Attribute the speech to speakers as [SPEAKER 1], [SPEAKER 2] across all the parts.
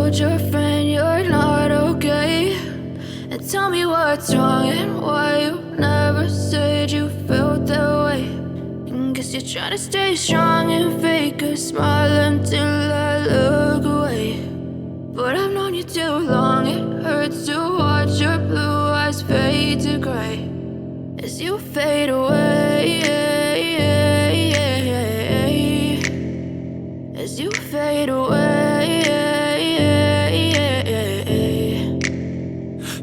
[SPEAKER 1] told your friend you're not okay? And tell me what's wrong and why you never said you felt that way. And guess you're trying to stay strong and fake a smile until I look away. But I've known you too long, it hurts to watch your blue eyes fade to gray as you fade away, as you fade away.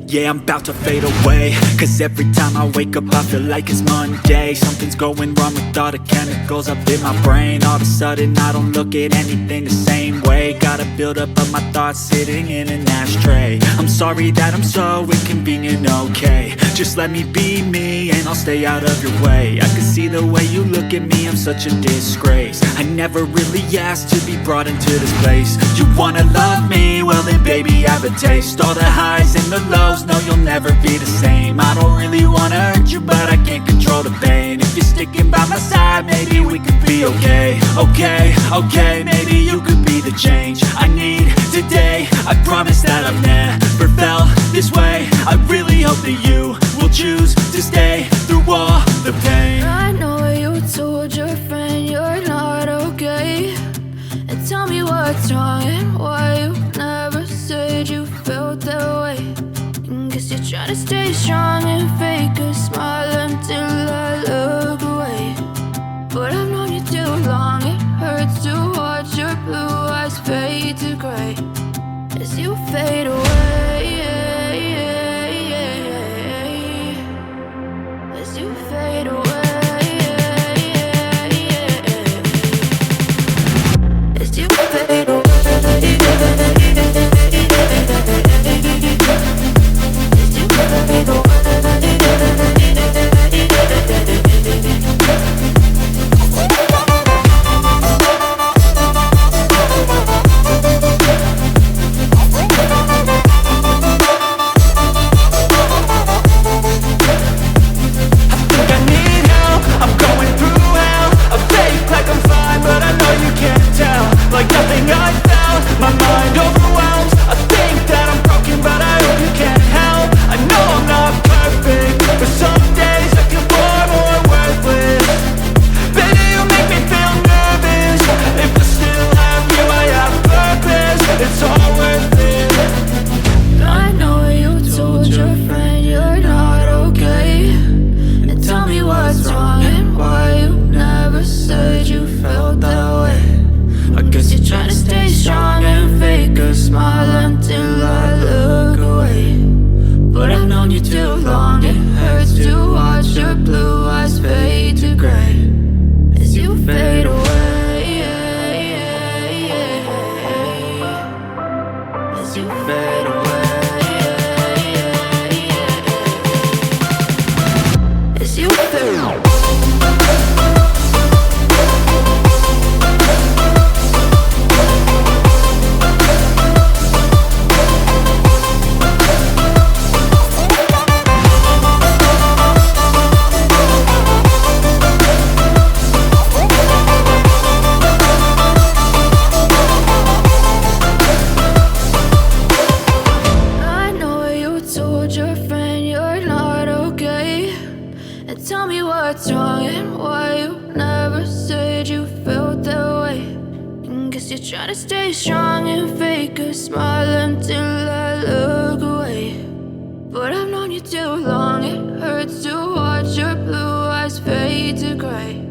[SPEAKER 2] Yeah, I'm about to fade away, cause every time I wake up I feel like it's Monday. Something's going wrong with all the chemicals up in my brain. All of a sudden I don't look at anything the same way. Gotta build up of my thoughts sitting in an ashtray. I'm sorry that I'm so inconvenient, okay? Just let me be me and I'll stay out of your way. I can see the way you look at me, I'm such a disgrace. I never really asked to be brought into this place. You wanna love me? Well then baby I have a taste. All the highs and the lows, no you'll never be the same. I don't really wanna hurt you but I can't control the pain. If you're sticking by my side maybe we could be okay. Okay, maybe you could be the change I need today. I promise that I've never felt this way. I really hope that you will choose to stay through all the pain.
[SPEAKER 1] I know you told your friend you're not okay. And tell me what's wrong and why you never said you felt that way. And guess you're trying to stay strong and fake a smile until I look away. But I've known you too long, it hurts to watch your blue eyes fade to gray as you fade away, as you fade away, as you fade away. Tell me what's wrong and why you never said you felt that way. And guess you're trying to stay strong and fake a smile until I look away. But I've known you too long, it hurts to watch your blue eyes fade to gray